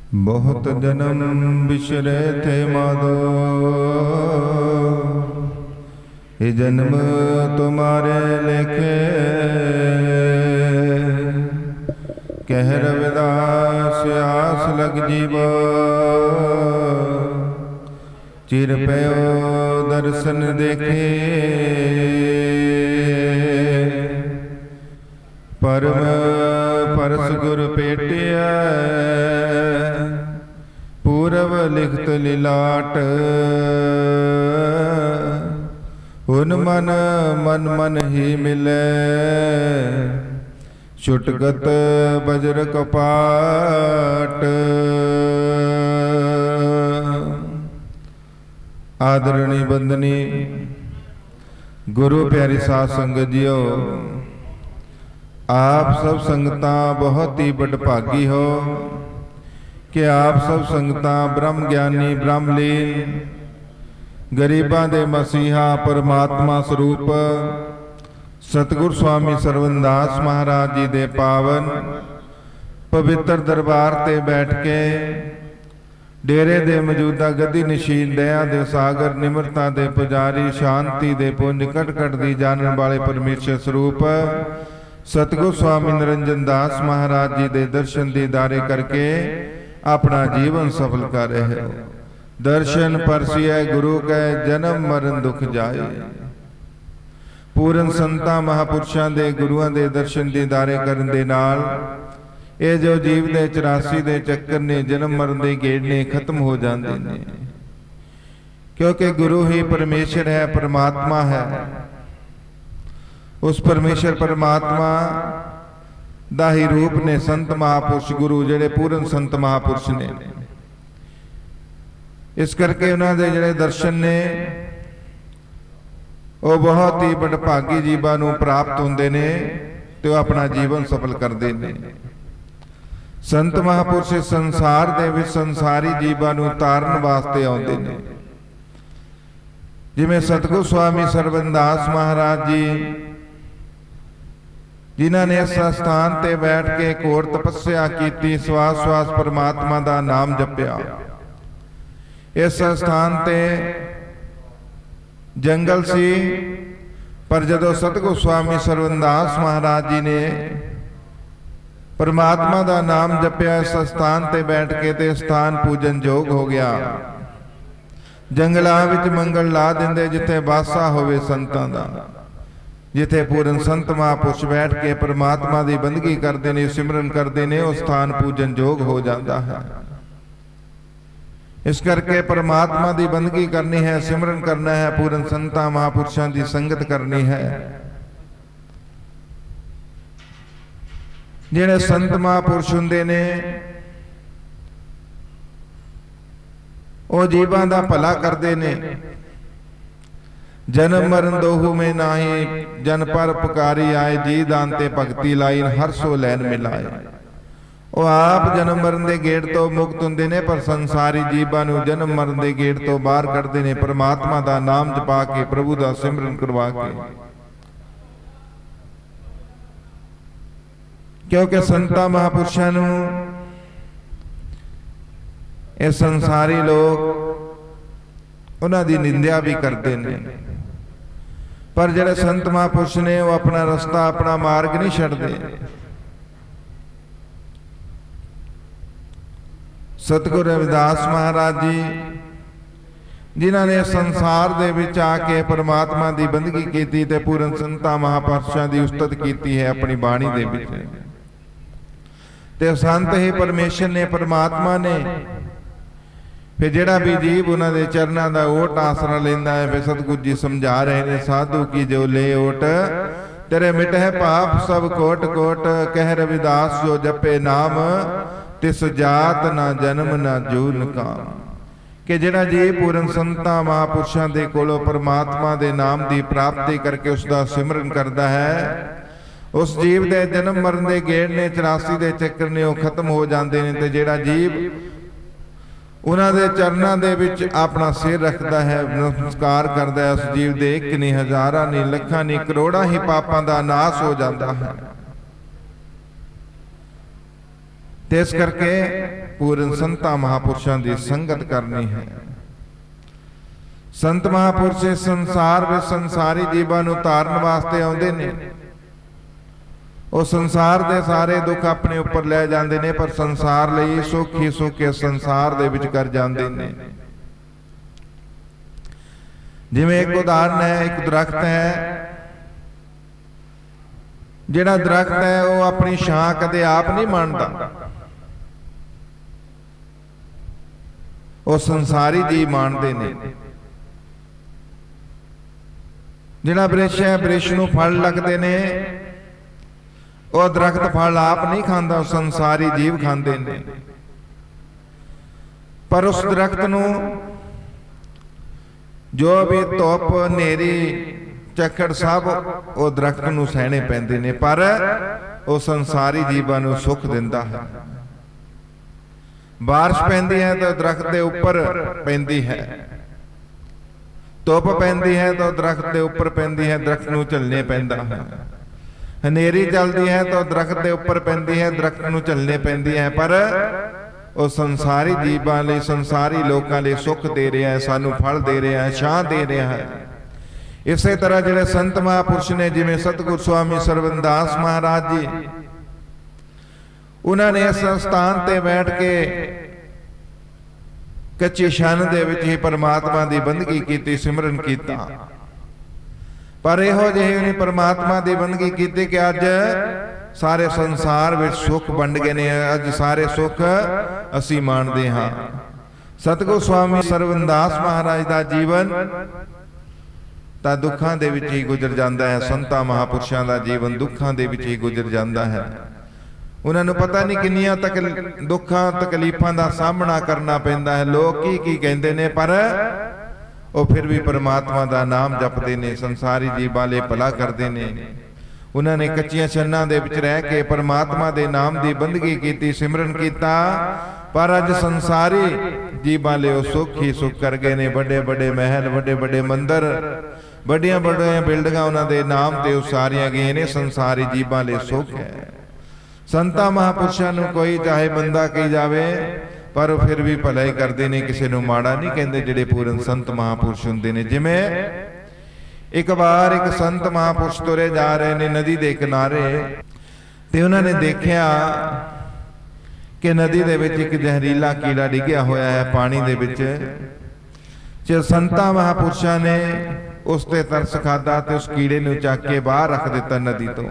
बहुत जन्म बिसरे थे माधो, ये जन्म तुम्हारे लेखे। कह रविदास आस लग जीवो, चिर पयो दर्शन देखे। परम परस गुर पेटिया, पूरव लिखत लिलाट। उन मन मन मन ही मिले, छुटगत बज्र कपाट। आदरणी बंदनी गुरु प्यारी साध संगत जियो, आप सब संगतां बहुत ही बड़भागी हो कि आप सब संगतां ब्रह्म ज्ञानी ब्रह्मलीन गरीबां दे मसीहा परमात्मा स्वरूप सतगुर स्वामी सरवणदास महाराज जी दे पावन पवित्र दरबार ते बैठ के डेरे दे मौजूदा गद्दी नशीन दया दे सागर निमरता दे पुजारी शांति दे पुंज कट कट दी जानन वाले परमेश्वर स्वरूप सतगुर स्वामी निरंजन दास महाराज जी दे दर्शन दीदारे करके अपना जीवन सफल कर रहे हो। दर्शन परसिए गुरु कै जन्म मरण दुख जाए। पूरन संतां महापुरुषां दे गुरुआं दे दर्शन दीदारे करन दे नाल ये जो जीव दे 84 दे चक्कर ने जन्म मरण दे गेड़ ने खत्म हो जाते ने, क्योंकि गुरु ही परमेश्वर है, परमात्मा है। उस परमेश्वर परमात्मा दा ही रूप ने संत महापुरुष गुरु जेड़े पूरन संत महापुरुष ने। इस करके उन्होंने दे जेड़े दर्शन ने वो बहुत ही बड़भागी जीवां नूं प्राप्त होंदे ने ते अपना जीवन सफल करते हैं। संत महापुरुष संसार दे विच संसारी जीवां नूं तारन वास्ते आउंदे ने। जिवें सतगुर स्वामी सरवणदास महाराज जी जिन्होंने इस स्थान ते बैठ के घोर तपस्या की, श्वास श्वास परमात्मा का नाम जपया। इस स्थान ते जंगल सी, पर जदों सतगुर स्वामी सरवणदास महाराज जी ने परमात्मा का नाम जपया, इस स्थान ते बैठ के ते स्थान पूजन योग हो गया। जंगलों विच मंगल ला दिंदे जिथे वासा होवे संतां दा, जिथे पूरन संत महापुरुष बैठ के परमात्मा की बंदगी करते हैं, सिमरन करते हैं, उस स्थान पूजन योग हो जाता है। इस करके परमात्मा की बंदगी करनी है, सिमरन करना है, पूरन संतां महापुरुषों की संगत करनी है। जिहड़े संत महापुरुष हुंदे ने वो जीवां दा भला करते ने। जन्म मरण दोहू में नाही, जन पर पुकारी आए, जी दान ते भगती लाई, हर सो लैन मिलाए। वो आप जन्म मरण के गेड़ तो मुक्त हुंदे ने, पर संसारी जीवां नूं जन्म मरण के गेड़ तो बाहर कढदे ने। परमात्मा का नाम जपा के, प्रभु का सिमरन करवा के, क्योंकि संतां महापुरुषां नूं ये संसारी लोग उन्हां दी निंदा भी करते हैं, पर जिहड़े संत महापुरुष ने वो अपना रास्ता अपना मार्ग नहीं छड्डदे। सतगुरु रविदास महाराज जी जिन्होंने संसार दे विच आके परमात्मा की बंदगी की ते पूरन संतां महापुरुषां की उस्तत की है अपनी बाणी दे विच। ते संत ही परमेश्वर ने, परमात्मा ने। फिर जिहड़ा भी जीव उन्होंने चरणों का ओट आसरा लेंदा है, फिर सतगुरु जी समझा रहे हैं, साधु की जो ले ओट, तेरे मिटे पाप सब कोट कोट। कह रविदास जो जपे नाम, तिस जात ना जन्म ना जून काम। कि जिहड़ा जीव पूरन संतां महापुरुषों के कोलों परमात्मा के नाम की प्राप्ति करके उसका सिमरन करता है, उस जीव के जन्म मरण के गेड़ ने 84 के चक्कर ने खत्म हो जाते हैं। तो जिहड़ा जीव उन्होंने चरणों के विच अपना सिर रखता है, नमस्कार करता है, उस जीव के एक नहीं हजारा नहीं लखा नहीं करोड़ा ही पापों का नाश हो जाता है। इस करके पूर्ण संतां महापुरुषां दी संगत करनी है। संत महापुरुष इस संसार में संसारी जीवां नूं तारन वास्ते आउंदे ने। वो संसार दे सारे दुख अपने उपर लै जांदे ने, पर संसार लई सुख ही सुख इस संसार दे विच कर जांदे ने। जिवें एक उदाहरण है, एक दरख्त है, जिहड़ा दरख्त है वो अपनी छां कदे आप नहीं माणदा, वो संसारी जीव माणदे ने। जिहड़ा वृक्ष है, वृक्ष नूं फल लगदे ने, वो दरख्त फल आप नहीं खांदा, संसारी जीव खांदे ने। पर उस दरख्त नूं जो भी धुप नेरी झक्कड़ सब वो दरख्त नूं सहने पैंदे ने, पर वो संसारी जीवां नूं सुख दिंदा है। बारिश पैंदी है तो दरख्त के उपर पैंदी है, धुप पैंदी है तो दरख्त के उपर पैंदी है, दरख्त नूं झलने पैंदा है। हनेरी चलती है तो दरख्त के उपर पैंदी है, दरख्त नूं झलने पैंदी है। पर वो संसारी जीवां लई, संसारी लोकां लई सुख दे रहा है, सानू फल दे रहा है, छां दे रहा है। इसे तरह जिहड़े संत महापुरुष ने, जिवें सतगुरु स्वामी सरवणदास महाराज जी, उन्होंने इस स्थान ते बैठ के कच्ची शन दे विच ही परमात्मा की बंदगी की, सिमरन किया। पर इहो जिही उन्हें परमात्मा की बंदगी की कि अज सारे संसार में सुख बंड गए ने, अज सारे सुख असी माणदे हां। सतगुरु स्वामी सरवणदास महाराज का जीवन तां दुखां दे विच ही गुजर जाता है, संतां महापुरुषां दा जीवन दुखां दे विच ही गुजर जाता है। उन्होंने पता नहीं किन्नियां तक दुखां तकलीफां दा सामना करना पैंदा है। लोग की कहंदे ने, पर वो फिर भी परमात्मा का नाम जपते ने, संसारी जीवां लई भला करते ने। उन्होंने कच्चियां छन्नां दे विच रह के परमात्मा के नाम की बंदगी की, सिमरन किया। पर अज संसारी जीवां लई सुख ही सुख कर गए ने। बड़े बड़े महल, बड़े बड़े मंदिर, बड़िया बड़िया बिल्डिंगां उन्होंने नाम ते उसारियां गई ने। संसारी जीवां लई सुख है। संतां महापुरुषां नूं कोई चाहे बंदा कही जावे, पर फिर भी भला ही करते हैं, किसी नूं माड़ा नहीं कहते जिहड़े पूर्ण संत महापुरुष हुंदे ने। जिवें एक बार एक संत महापुरुष तुरे जा रहे ने नदी के किनारे, ते उन्होंने देखा कि नदी दे विच एक जहरीला कीड़ा डिग्या होया है पानी दे विच। जे संतां महापुरुषां ने उस ते तरस खादा ते उस कीड़े नूं चक के बाहर रख दिता नदी तो।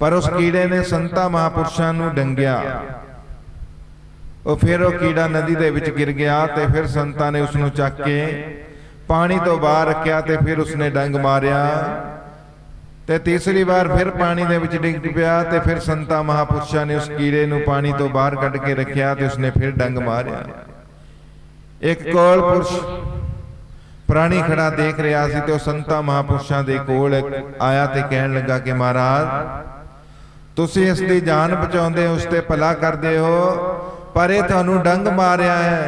पर उस कीड़े ने संतां महापुरुषां नूं डंगिया, फिर वो कीड़ा नदी दे विच गिर गया। ते फिर संतां ने उसनूं चक के पानी तो बाहर रखिया, ते फिर उसने डंग मारिया। ते तीसरी बार फिर पानी दे विच डिग पिया, ते फिर संतां महापुरुषां ने उस कीड़े नूं पानी तो बाहर कढ के रखिया, ते उसने फिर डंग मारिया। एक कोल पुरुष प्राणी खड़ा देख रहा सी, ते संतां महापुरुषां दे कोल आया ते कहण लगा कि महाराज, तुसीं इस दी जान बचाउंदे हो, उस ते भला करदे हो, पर ये तुहानूं डंग मारिया है।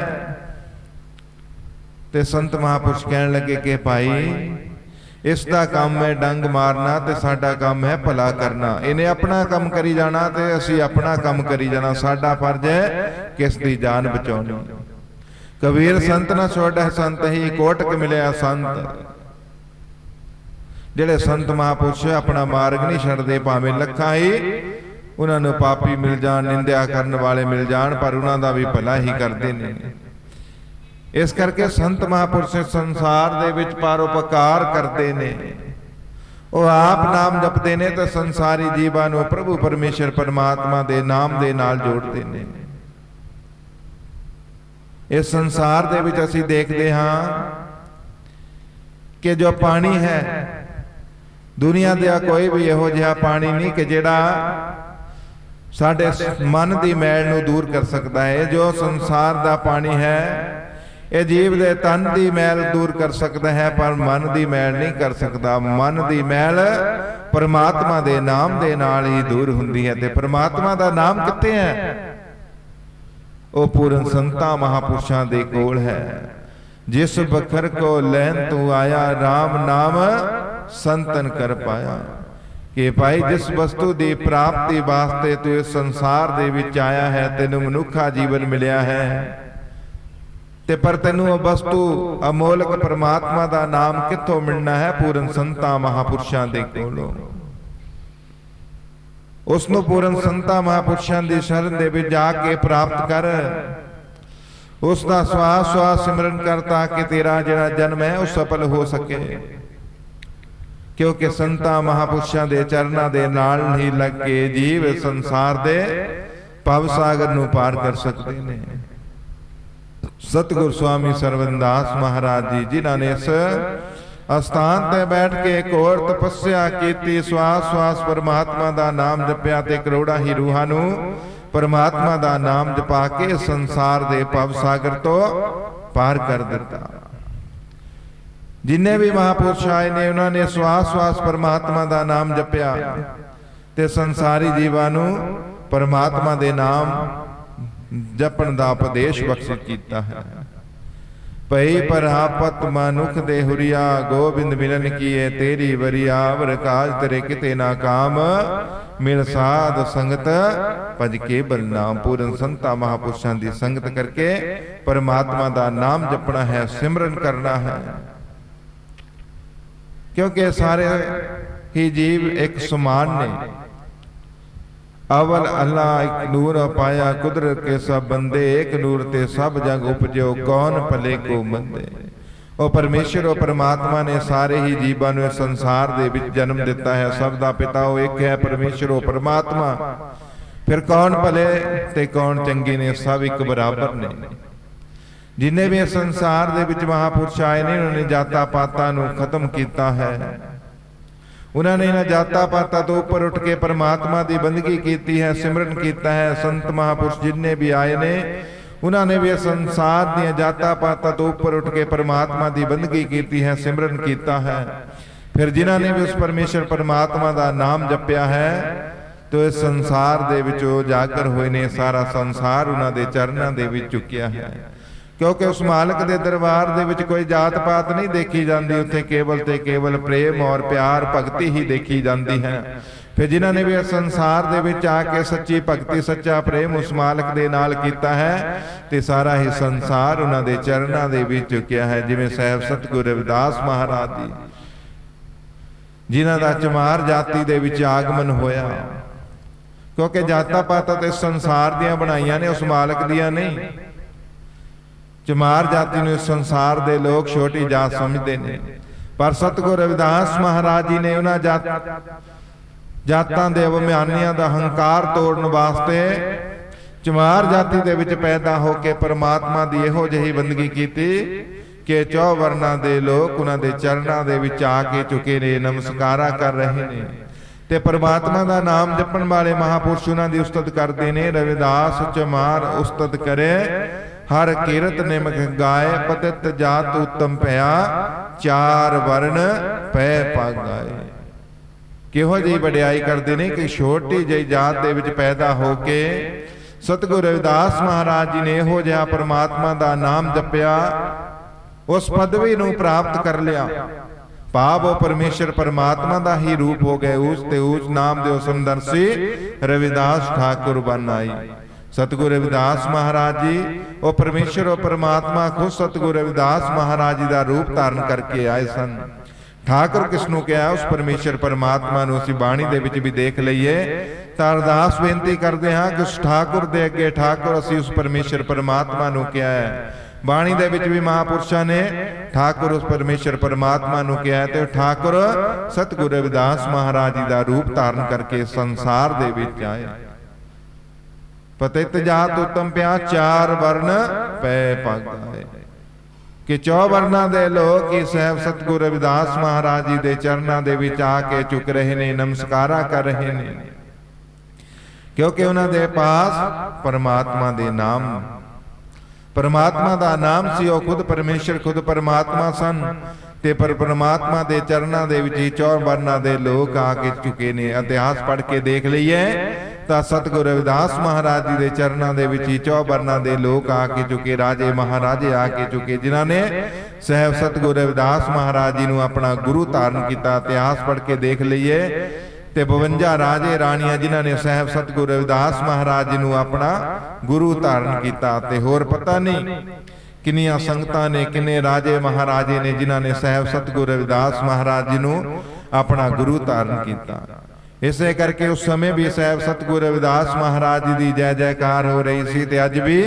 ते संत महापुरुष कहण लगे कि भाई, इसका काम है डंग मारना, ते साडा काम है भला करना। इन्हें अपना काम करी जाना, ते असीं अपना काम करी जाना। साडा फर्ज है कि इस दी जान बचाउणी। कबीर संत ना छोड़ा संत ही, कोटक मिलिया संत। जिहड़े संत महापुरुष अपना मार्ग नहीं छड्डदे, भावें लखां ही उन्होंने पापी मिल जान, निंदिया करने वाले मिल जान, पर उन्हों का भी भला ही करते हैं। इस करके संत महापुरुष संसार दे विच परोपकार करते ने। वो आप नाम जपते ने तो संसारी जीवां नूं प्रभु परमेश्वर परमात्मा दे नाम दे नाल जोड़ते ने। इस संसार दे विच असीं देखते हाँ कि जो पानी है, दुनिया दे कोई भी इहो जिहा पानी नहीं कि जिहड़ा साडे मन की मैल नूं दूर कर सकता है। जो संसार दा पानी है, ये जीव दे तन की मैल दूर कर सकता है, पर मन की मैल नहीं कर सकता। मन की मैल परमात्मा दे नाम दे नाल ही दूर हुंदी है। ते परमात्मा दा नाम कित्थे है? वो पूर्ण संतां महापुरुषां दे कोल है। जिस बखर को लैन तू आया, राम नाम संतन कर पाया। कि भाई जिस वस्तु की प्राप्ति वास्ते तू इस संसार दे विच आया है, तेनू मनुखा जीवन मिलिया है, ते पर तेनू वस्तु अमोलक परमात्मा का नाम कित्थों मिलना है? पूरन संतां महापुरुषां दे कोलों। उसनू पूरन संतां महापुरुषां दी शरण दे विच जाके प्राप्त कर, उसका श्वास श्वास सिमरन कर, ताकि तेरा जिहड़ा जन्म है वह सफल हो सके। क्योंकि संतां महापुरुषां दे चरनां दे नाल ही लग के जीव संसार दे भव सागर नू पार कर सकते ने। सतगुर स्वामी सरवनदास महाराज जी, जिन्हां ने इस अस्थान ते बैठ के घोर तपस्या की, श्वास श्वास परमात्मा दा नाम जपया ते करोड़ां ही रूहां नू परमात्मा दा नाम जपा के संसार दे भव सागर तो पार कर दिता। जिन्ने भी महापुरुष आए ने उन्होंने श्वास श्वास परमात्मा दा नाम जपया ते संसारी जीवां नू परमात्मा दे नाम जपण दा उपदेश बख्शित कीता है। पई परापत मनुख दे हुरिया, गोबिंद मिलन किए तेरी वरिया, वर काज तेरे किते ना काम, मिल साध संगत भज के बलनाम। पूरन संता महापुरुषां दी संगत करके परमात्मा दा नाम जपना है, सिमरन करना है। क्योंकि सारे ही जीव एक समान ने। अवल अल्लाह एक नूर पाया, कुदरत के सब बंदे, एक नूर ते सब जग उपजो, कौन भले को मंदे। और परमेश्वर और परमात्मा ने सारे ही जीवां नूं संसार दे विच जन्म दिता है। सब दा पिता वो एक है, परमेश्वर और परमात्मा। फिर कौन भले ते कौन चंगे ने, सब एक बराबर ने। जिन्हें भी संसार दे विच महापुरुष आए ने, उन्होंने जाता पाता नूं खत्म किया है। उन्होंने इन्हां जाता पाता तो ऊपर उठ के परमात्मा की बंदगी की है, सिमरन किया है। संत महापुरुष जिन्ने भी आए ने, उन्होंने भी संसार दी जाता पाता तो ऊपर उठ के परमात्मा की बंदगी की है, सिमरन किया है। फिर जिन्होंने भी उस परमेश्वर परमात्मा का नाम जपया है, तो इस संसार दे विचों जागर होए ने। सारा संसार उन्हां दे चरनां दे विच चुकिया है। क्योंकि उस मालक दे दरबार दे विच कोई जात पात नहीं देखी जाती, उत्थे केवल ते केवल प्रेम और प्यार भगती ही देखी जाती है। फिर जिन्होंने भी संसार दे विच आके सच्ची भगती सच्चा प्रेम उस मालक दे नाल कीता है, ते सारा ही संसार उन्हां दे चरनां दे विच चुकिया है। जिवें साहिब सतगुरु रविदास महाराज जी, जिन्हां दा चमार जाति दे विच आगमन होया। क्योंकि जाता पाता ते संसार दियां बनाईयां ने, उस मालक दियां नहीं। चमार जाति नूं संसार दे लोग छोटी जात समझते हैं, पर सतगुरु रविदास महाराज जी ने उन्हां जातां दे अभिमानियां दा हंकार तोड़न वास्ते चमार जाति दे विच पैदा होके परमात्मा दी इहो जिही बंदगी कीती कि 4 वर्णां दे लोग उन्हां दे चरनां दे विच आके चुके ने, नमस्कारा कर रहे ने। ते परमात्मा दा नाम जपण वाले महापुरुष उन्हां दी उस्तत करदे ने। रविदास चमार उस्तत करे, हर कीरत निमक गाए, पतित जात उत्तम पया, 4 वर्ण पै पागाए। किहो जी वडियाई करते ने कि छोटी जी जात दे विच पैदा होके सतगुरु रविदास महाराज जी ने इहो जिहा परमात्मा दा नाम जपया, उस पदवी नूं प्राप्त कर लिया। भाव परमेश्वर परमात्मा दा ही रूप हो गए। ऊच ते ऊच नाम दे समदर्शी रविदास ठाकुर बन आई। सतगुरु रविदास महाराज जी और परमेश्वर और परमात्मा खुद सतगुरु रविदास महाराज जी का रूप धारण करके आए सन। ठाकुर किसनों क्या, उस परमेश्वर परमात्मा नूं असीं बाणी दे विच भी देख लईए तां अरदास बेनती करते हाँ कि उस ठाकुर दे अगे ठाकुर असीं उस परमेश्वर परमात्मा नूं क्या है। बाणी दे विच भी महापुरुषां ने ठाकुर उस परमेश्वर परमात्मा नूं क्या है, ते ठाकुर सतगुरु रविदास महाराज जी का रूप धारण करके संसार दे विच आए। पतित जात उत्तम प्या, 4 वर्ण पै पागाए। कि 4 वर्णां दे लोग की साहिब सतगुरु रविदास महाराज जी दे चरनां दे विच आके चुक रहे ने, नमस्कारा कर रहे ने। क्योंकि उन्हां दे पास परमात्मा दे नाम, परमात्मा दा नाम सी। वो खुद परमेश्वर खुद परमात्मा सन, ते पर परमात्मा दे चरनां दे विच 4 वर्णां दे लोग आके चुके ने। इतिहास पढ़ के देख लईए तां सतगुरु रविदास महाराज जी दे चरनां दे विच 4 वर्णां दे लोग आके चुके, राजे महाराजे आके चुके, जिन्हां ने साहिब सतगुरु रविदास महाराज जी नूं अपना गुरु धारण किया। इतिहास पढ़ के देख लईए ਤੇ 52 ਰਾਜੇ ਰਾਣੀਆਂ ਜਿਨ੍ਹਾਂ ਨੇ ਸਾਹਿਬ ਸਤਿਗੁਰੂ ਰਵਿਦਾਸ ਮਹਾਰਾਜ ਜੀ ਨੂੰ ਆਪਣਾ ਗੁਰੂ ਧਾਰਨ ਕੀਤਾ। ਤੇ ਹੋਰ ਪਤਾ ਨਹੀਂ ਕਿੰਨੀਆਂ ਸੰਗਤਾਂ ਨੇ, ਕਿੰਨੇ ਰਾਜੇ ਮਹਾਰਾਜੇ ਨੇ ਜਿਨ੍ਹਾਂ ਨੇ ਸਾਹਿਬ ਸਤਿਗੁਰੂ ਰਵਿਦਾਸ ਮਹਾਰਾਜ ਜੀ ਨੂੰ ਆਪਣਾ ਗੁਰੂ ਧਾਰਨ ਕੀਤਾ। ਇਸੇ ਕਰਕੇ ਉਸ ਸਮੇਂ ਵੀ ਸਾਹਿਬ ਸਤਿਗੁਰੂ ਰਵਿਦਾਸ ਮਹਾਰਾਜ ਜੀ ਦੀ ਜੈ ਜੈਕਾਰ ਹੋ ਰਹੀ ਸੀ ਤੇ ਅੱਜ ਵੀ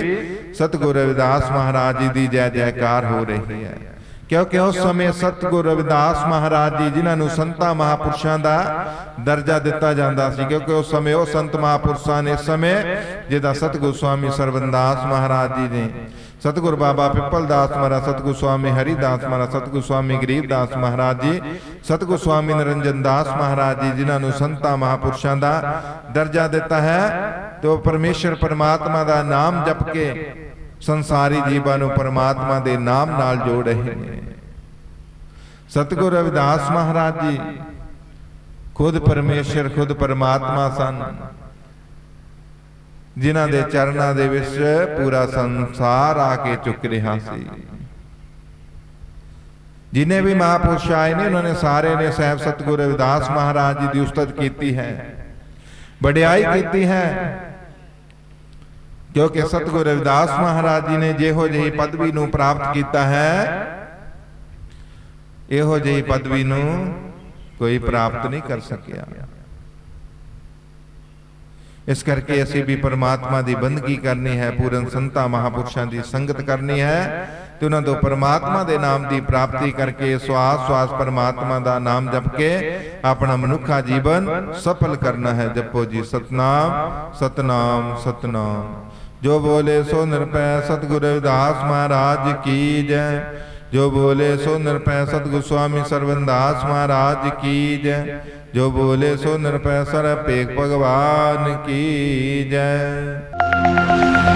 ਸਤਿਗੁਰੂ ਰਵਿਦਾਸ ਮਹਾਰਾਜ ਜੀ ਦੀ ਜੈ ਜੈਕਾਰ ਹੋ ਰਹੀ ਹੈ। क्योंकि उस समय सतगुरु रविदास महाराज जी जिन्हां नूं संतां महापुरुषां दा दर्जा दिता जांदा सी, क्योंकि उस समय वो संत महापुरुषां ने इस समय जिहदा सतगुरु स्वामी सरवनदास महाराज जी ने, सतगुरु बाबा पिपलदास महाराज, सतगुरु स्वामी हरिदास महाराज, सतगुरु स्वामी गरीबदास महाराज जी, सतगुरु स्वामी निरंजन दास महाराज जी जिन्हां नूं संतां महापुरुषां दा दर्जा दिता है। तो परमेश्वर परमात्मा दा नाम जप के संसारी जीवां नूं परमात्मा दे नाम नाल जोड़ रहे हैं। सतगुरु रविदास महाराज जी खुद परमेश्वर, खुद परमात्मा सन, जिन्हां दे चरणां दे विच पूरा संसार आके चुक रहा सी। जिन्हें भी महापुरुष आए ने उन्होंने सारे ने साहब सतगुरु रविदास महाराज जी की उस्तत की है, वडियाई की है, क्योंकि सतगुरु रविदास महाराज जी ने जिहो जी पदवी नूं प्राप्त किया है, इहो जी पदवी नूं कोई प्राप्त नहीं कर सकिया। इस करके असीं भी परमात्मा की बंदगी करनी है, पूरन संतां महापुरुषां की संगत करनी है ते उन्हां तों परमात्मा दे नाम की प्राप्ति करके श्वास श्वास परमात्मा दा नाम जप के अपना मनुखा जीवन सफल करना है। जपो जी सतनाम सतनाम सतनाम। जो बोले सो निरपै सतगुरु रविदास महाराज की जय, जो बोले सो निरपै सतगुरु स्वामी सरवनदास महाराज की जय, जो बोले सो निरपै सरपेक भगवान की जय।